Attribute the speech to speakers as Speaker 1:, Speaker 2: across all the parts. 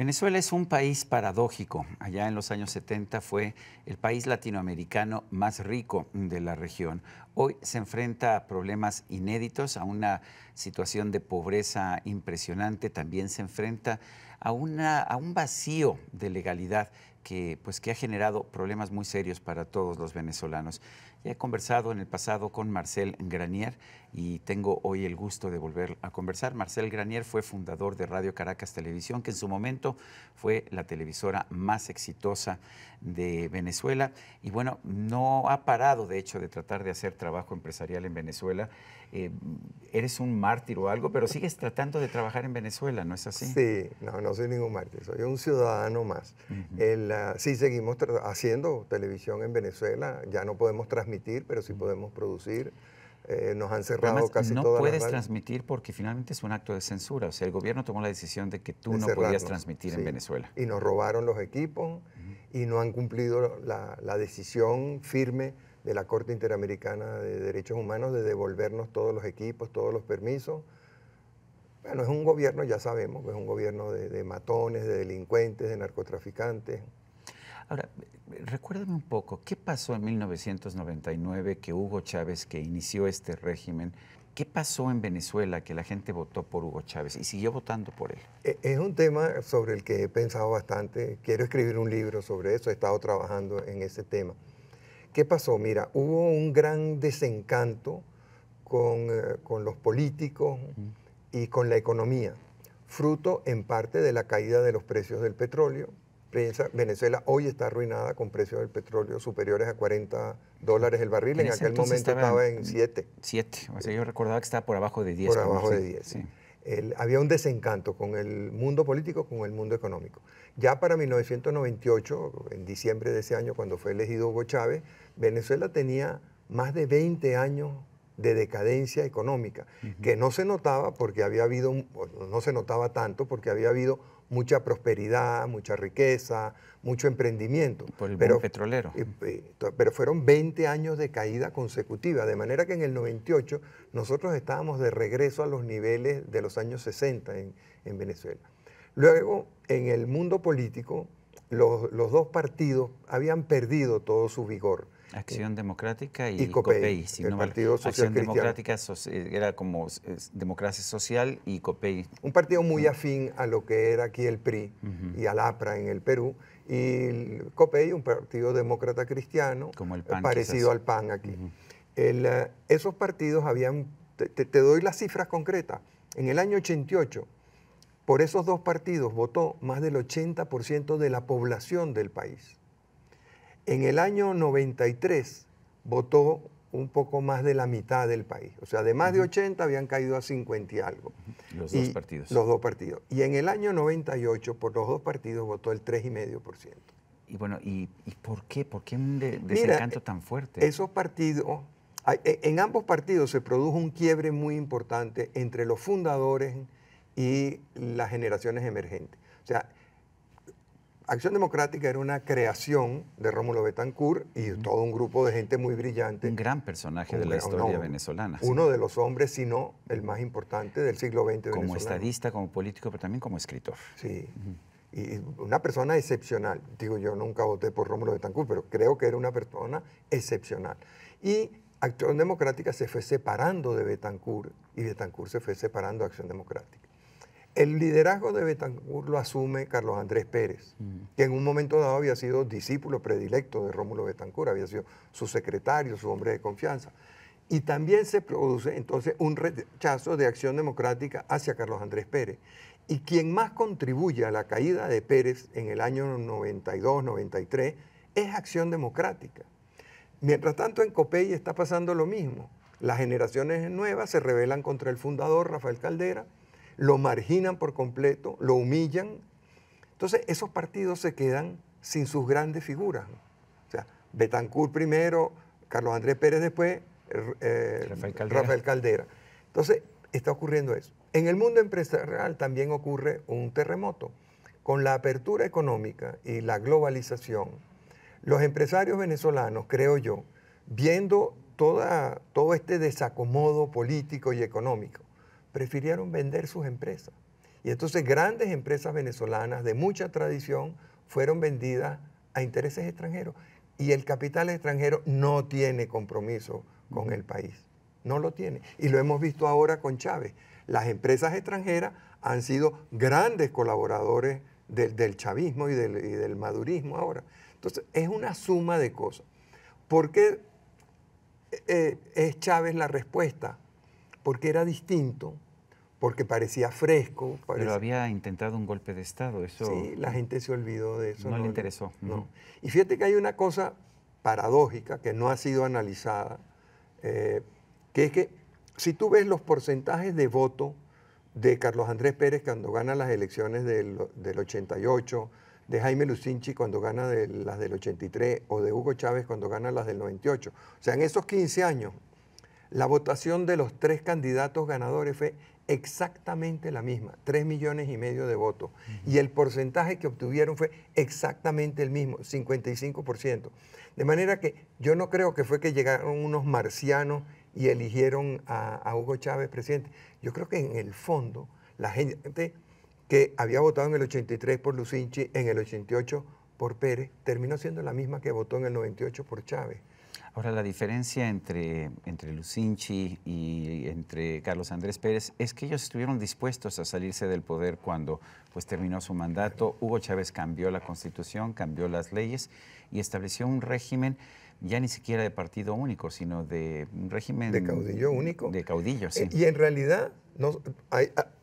Speaker 1: Venezuela es un país paradójico. Allá en los años 70 fue el país latinoamericano más rico de la región. Hoy se enfrenta a problemas inéditos, a una situación de pobreza impresionante. También se enfrenta a un vacío de legalidad que ha generado problemas muy serios para todos los venezolanos. Ya he conversado en el pasado con Marcel Granier y tengo hoy el gusto de volver a conversar. Marcel Granier fue fundador de Radio Caracas Televisión, que en su momento fue la televisora más exitosa de Venezuela. Y bueno, no ha parado, de hecho, de tratar de hacer trabajo empresarial en Venezuela. Eres un mártir o algo, pero sigues tratando de trabajar en Venezuela, ¿no es así?
Speaker 2: Sí, no soy ningún mártir, soy un ciudadano más. Sí, seguimos haciendo televisión en Venezuela, ya no podemos transmitir, pero sí podemos producir. Nos han cerrado
Speaker 1: Además,
Speaker 2: casi
Speaker 1: no
Speaker 2: todas las
Speaker 1: puedes
Speaker 2: radios.
Speaker 1: transmitir porque finalmente es un acto de censura. O sea, el gobierno tomó la decisión de que tú
Speaker 2: De
Speaker 1: no podías
Speaker 2: cerrarnos,
Speaker 1: transmitir
Speaker 2: sí.
Speaker 1: en Venezuela.
Speaker 2: Y nos robaron los equipos y no han cumplido la decisión firme de la Corte Interamericana de Derechos Humanos de devolvernos todos los equipos, todos los permisos. Bueno, es un gobierno, ya sabemos, es un gobierno de matones, de delincuentes, de narcotraficantes.
Speaker 1: Ahora, recuérdame un poco, ¿qué pasó en 1999 que Hugo Chávez, que inició este régimen, qué pasó en Venezuela que la gente votó por Hugo Chávez y siguió votando por él?
Speaker 2: Es un tema sobre el que he pensado bastante. Quiero escribir un libro sobre eso, he estado trabajando en ese tema. ¿Qué pasó? Mira, hubo un gran desencanto con los políticos y con la economía, fruto en parte de la caída de los precios del petróleo. Venezuela hoy está arruinada con precios del petróleo superiores a $40 el barril. En aquel momento estaba en 7.
Speaker 1: 7, o sea, yo recordaba que estaba por abajo de 10.
Speaker 2: Por abajo de 10.
Speaker 1: Sí.
Speaker 2: Había un desencanto con el mundo político, con el mundo económico. Ya para 1998, en diciembre de ese año, cuando fue elegido Hugo Chávez, Venezuela tenía más de 20 años de decadencia económica, que no se notaba porque había habido, no se notaba tanto porque había habido mucha prosperidad, mucha riqueza, mucho emprendimiento.
Speaker 1: Por el boom petrolero.
Speaker 2: Pero fueron 20 años de caída consecutiva, de manera que en el 98 nosotros estábamos de regreso a los niveles de los años 60 en Venezuela. Luego, en el mundo político, los dos partidos habían perdido todo su vigor.
Speaker 1: Acción Democrática y
Speaker 2: COPEI,
Speaker 1: si
Speaker 2: el
Speaker 1: no
Speaker 2: Partido Social
Speaker 1: Acción
Speaker 2: Cristiano.
Speaker 1: Democrática era como Democracia Social y COPEI.
Speaker 2: Un partido muy afín a lo que era aquí el PRI y al APRA en el Perú. Y el COPEI, un partido demócrata cristiano,
Speaker 1: como el PAN,
Speaker 2: parecido
Speaker 1: quizás
Speaker 2: al PAN aquí. Esos partidos habían, te doy las cifras concretas, en el año 88, por esos dos partidos votó más del 80% de la población del país. En el año 93 votó un poco más de la mitad del país. O sea, de más de 80 habían caído a 50 y algo.
Speaker 1: Los dos partidos.
Speaker 2: Los dos partidos. Y en el año 98, por los dos partidos, votó el 3,5%.
Speaker 1: Y bueno, ¿y por qué? ¿Por qué un desencanto tan fuerte?
Speaker 2: Esos partidos, en ambos partidos se produjo un quiebre muy importante entre los fundadores y las generaciones emergentes. O sea, Acción Democrática era una creación de Rómulo Betancourt y todo un grupo de gente muy brillante.
Speaker 1: Un gran personaje de la historia venezolana.
Speaker 2: Uno de los hombres, si no el más importante del siglo XX venezolano.
Speaker 1: Como estadista, como político, pero también como escritor.
Speaker 2: Sí, y una persona excepcional. Digo, yo nunca voté por Rómulo Betancourt, pero creo que era una persona excepcional. Y Acción Democrática se fue separando de Betancourt y Betancourt se fue separando de Acción Democrática. El liderazgo de Betancourt lo asume Carlos Andrés Pérez, que en un momento dado había sido discípulo predilecto de Rómulo Betancourt, había sido su secretario, su hombre de confianza. Y también se produce entonces un rechazo de Acción Democrática hacia Carlos Andrés Pérez. Y quien más contribuye a la caída de Pérez en el año 92, 93, es Acción Democrática. Mientras tanto, en COPEI está pasando lo mismo. Las generaciones nuevas se rebelan contra el fundador, Rafael Caldera, lo marginan por completo, lo humillan. Entonces, esos partidos se quedan sin sus grandes figuras. O sea, Betancourt primero, Carlos Andrés Pérez después, Rafael Caldera. Entonces, está ocurriendo eso. En el mundo empresarial también ocurre un terremoto. Con la apertura económica y la globalización, los empresarios venezolanos, creo yo, viendo todo este desacomodo político y económico, prefirieron vender sus empresas Y entonces grandes empresas venezolanas de mucha tradición fueron vendidas a intereses extranjeros. Y el capital extranjero no tiene compromiso con el país. No lo tiene. Y lo hemos visto ahora con Chávez. Las empresas extranjeras han sido grandes colaboradores del chavismo y del madurismo ahora. Entonces, es una suma de cosas. ¿Por qué es Chávez la respuesta? Porque era distinto, porque parecía fresco.
Speaker 1: Pero había intentado un golpe de Estado, eso...
Speaker 2: Sí, la gente se olvidó de eso.
Speaker 1: No le interesó.
Speaker 2: No. Y fíjate que hay una cosa paradójica que no ha sido analizada, que es que si tú ves los porcentajes de voto de Carlos Andrés Pérez cuando gana las elecciones del 88, de Jaime Lucinchi cuando gana las del 83 o de Hugo Chávez cuando gana las del 98. O sea, en esos 15 años, la votación de los tres candidatos ganadores fue exactamente la misma, 3,5 millones de votos. Y el porcentaje que obtuvieron fue exactamente el mismo, 55%. De manera que yo no creo que fue que llegaron unos marcianos y eligieron a Hugo Chávez presidente. Yo creo que en el fondo la gente que había votado en el 83 por Lucinchi, en el 88 por Pérez, terminó siendo la misma que votó en el 98 por Chávez.
Speaker 1: Ahora, la diferencia entre Lucinchi y entre Carlos Andrés Pérez es que ellos estuvieron dispuestos a salirse del poder cuando pues, terminó su mandato. Hugo Chávez cambió la Constitución, cambió las leyes y estableció un régimen ya ni siquiera de partido único, sino de un régimen...
Speaker 2: ¿De caudillo único?
Speaker 1: De caudillo, sí.
Speaker 2: Y en realidad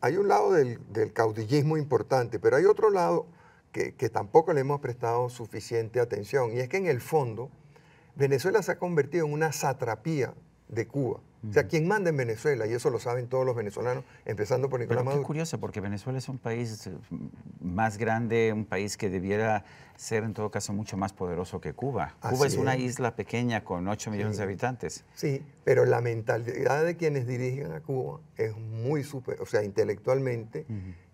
Speaker 2: hay un lado del caudillismo importante, pero hay otro lado que tampoco le hemos prestado suficiente atención, y es que en el fondo Venezuela se ha convertido en una satrapía de Cuba. O sea, quien manda en Venezuela, y eso lo saben todos los venezolanos, empezando por Nicolás Maduro.
Speaker 1: Qué curioso, porque Venezuela es un país más grande, un país que debiera ser en todo caso mucho más poderoso que Cuba. Cuba es una isla pequeña con 8 millones de habitantes.
Speaker 2: Sí, pero la mentalidad de quienes dirigen a Cuba es muy superior, o sea, intelectualmente,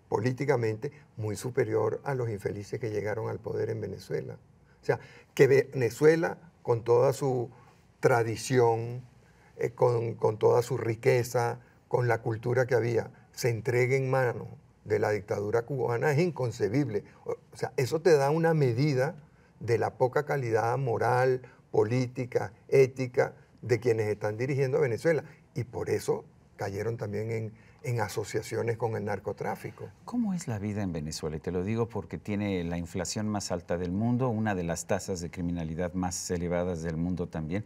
Speaker 2: políticamente, muy superior a los infelices que llegaron al poder en Venezuela. O sea, que Venezuela, con toda su tradición, con toda su riqueza, con la cultura que había, se entregue en manos de la dictadura cubana es inconcebible. O sea, eso te da una medida de la poca calidad moral, política, ética de quienes están dirigiendo a Venezuela. Y por eso cayeron también en asociaciones con el narcotráfico.
Speaker 1: ¿Cómo es la vida en Venezuela? Y te lo digo porque tiene la inflación más alta del mundo, una de las tasas de criminalidad más elevadas del mundo también.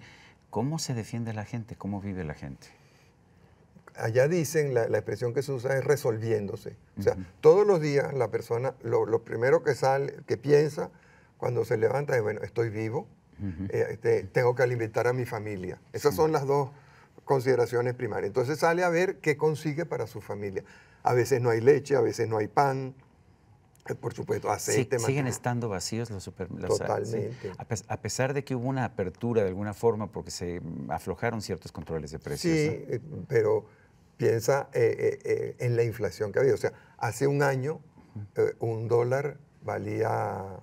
Speaker 1: ¿Cómo se defiende la gente? ¿Cómo vive la gente?
Speaker 2: Allá dicen, la expresión que se usa es resolviéndose. O sea, todos los días la persona, lo primero que piensa cuando se levanta es, bueno, estoy vivo, tengo que alimentar a mi familia. Esas son las dos consideraciones primarias. Entonces sale a ver qué consigue para su familia. A veces no hay leche, a veces no hay pan, por supuesto, aceite.
Speaker 1: Siguen estando vacíos los supermercados.
Speaker 2: Totalmente.
Speaker 1: Sí. A pesar de que hubo una apertura de alguna forma porque se aflojaron ciertos controles de precios.
Speaker 2: Sí, pero piensa en la inflación que había. O sea, hace un año un dólar valía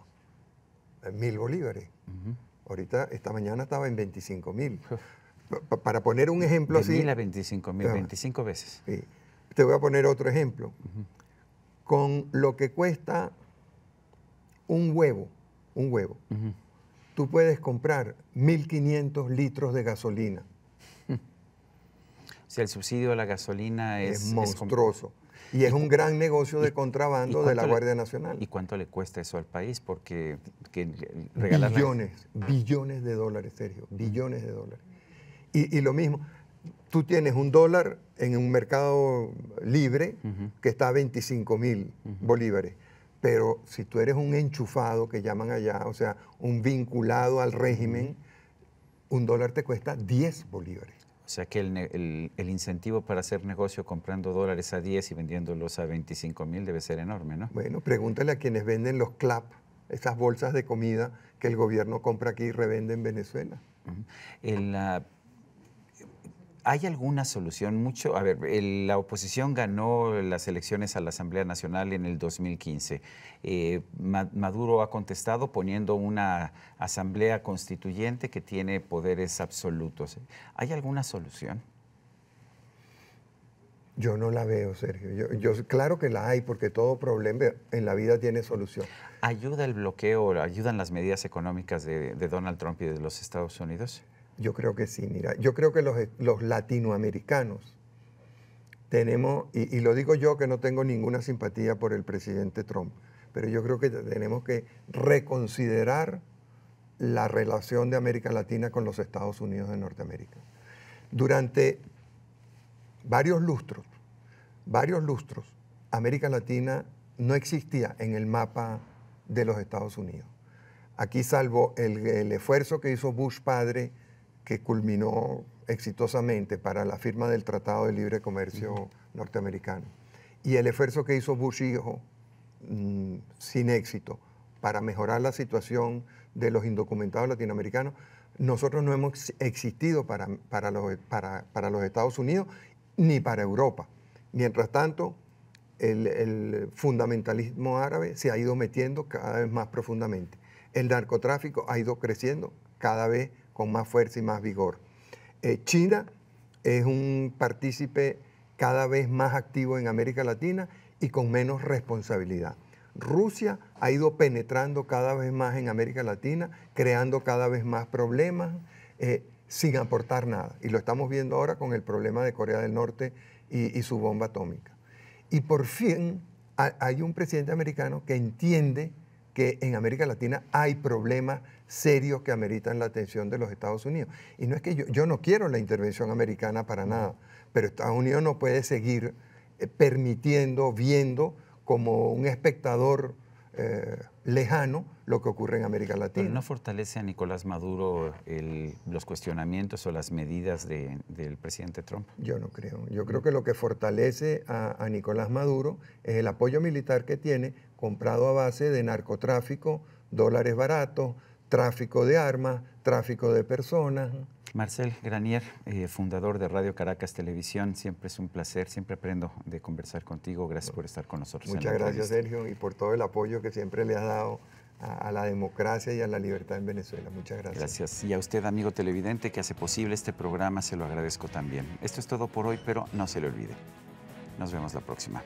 Speaker 2: 1.000 bolívares. Ahorita, esta mañana estaba en 25.000. Para poner un ejemplo así.
Speaker 1: De 1.000 a 25.000, 25 veces.
Speaker 2: Sí. Te voy a poner otro ejemplo. Con lo que cuesta un huevo, tú puedes comprar 1.500 litros de gasolina.
Speaker 1: O sea, el subsidio a la gasolina es
Speaker 2: monstruoso. Y es un gran negocio de contrabando de la Guardia Nacional.
Speaker 1: ¿Y cuánto le cuesta eso al país? Porque
Speaker 2: billones de dólares, Sergio, billones de dólares. Y lo mismo, tú tienes un dólar en un mercado libre que está a 25.000 bolívares. Pero si tú eres un enchufado, que llaman allá, o sea, un vinculado al régimen, un dólar te cuesta 10 bolívares.
Speaker 1: O sea que el incentivo para hacer negocio comprando dólares a 10 y vendiéndolos a 25.000 debe ser enorme, ¿no?
Speaker 2: Bueno, pregúntale a quienes venden los CLAP, esas bolsas de comida que el gobierno compra aquí y revende en Venezuela.
Speaker 1: ¿Hay alguna solución? A ver, la oposición ganó las elecciones a la Asamblea Nacional en el 2015. Maduro ha contestado poniendo una asamblea constituyente que tiene poderes absolutos. ¿Hay alguna solución?
Speaker 2: Yo no la veo, Sergio. Claro que la hay, porque todo problema en la vida tiene solución.
Speaker 1: ¿Ayuda el bloqueo, ayudan las medidas económicas de Donald Trump y de los Estados Unidos?
Speaker 2: Yo creo que sí, mira. Yo creo que los latinoamericanos tenemos, y lo digo yo que no tengo ninguna simpatía por el presidente Trump, pero yo creo que tenemos que reconsiderar la relación de América Latina con los Estados Unidos de Norteamérica. Durante varios lustros, América Latina no existía en el mapa de los Estados Unidos. Aquí, salvo el esfuerzo que hizo Bush padre, que culminó exitosamente para la firma del Tratado de Libre Comercio norteamericano, y el esfuerzo que hizo Bush hijo, sin éxito, para mejorar la situación de los indocumentados latinoamericanos, nosotros no hemos existido para los Estados Unidos ni para Europa. Mientras tanto, el fundamentalismo árabe se ha ido metiendo cada vez más profundamente. El narcotráfico ha ido creciendo cada vez con más fuerza y más vigor. China es un partícipe cada vez más activo en América Latina y con menos responsabilidad. Rusia ha ido penetrando cada vez más en América Latina, creando cada vez más problemas, sin aportar nada. Y lo estamos viendo ahora con el problema de Corea del Norte y su bomba atómica. Y por fin hay un presidente americano que entiende que en América Latina hay problemas serios que ameritan la atención de los Estados Unidos. Y no es que yo no quiero la intervención americana para nada, pero Estados Unidos no puede seguir permitiendo, viendo como un espectador lejano lo que ocurre en América Latina.
Speaker 1: ¿Pero no fortalece a Nicolás Maduro los cuestionamientos o las medidas del presidente Trump?
Speaker 2: Yo no creo. Yo creo que lo que fortalece a Nicolás Maduro es el apoyo militar que tiene, comprado a base de narcotráfico, dólares baratos, tráfico de armas, tráfico de personas.
Speaker 1: Marcel Granier, fundador de Radio Caracas Televisión, siempre es un placer, siempre aprendo de conversar contigo. Gracias por estar con nosotros.
Speaker 2: Muchas gracias, Sergio, y por todo el apoyo que siempre le has dado a la democracia y a la libertad en Venezuela. Muchas gracias.
Speaker 1: Gracias. Y a usted, amigo televidente, que hace posible este programa, se lo agradezco también. Esto es todo por hoy, pero no se le olvide. Nos vemos la próxima.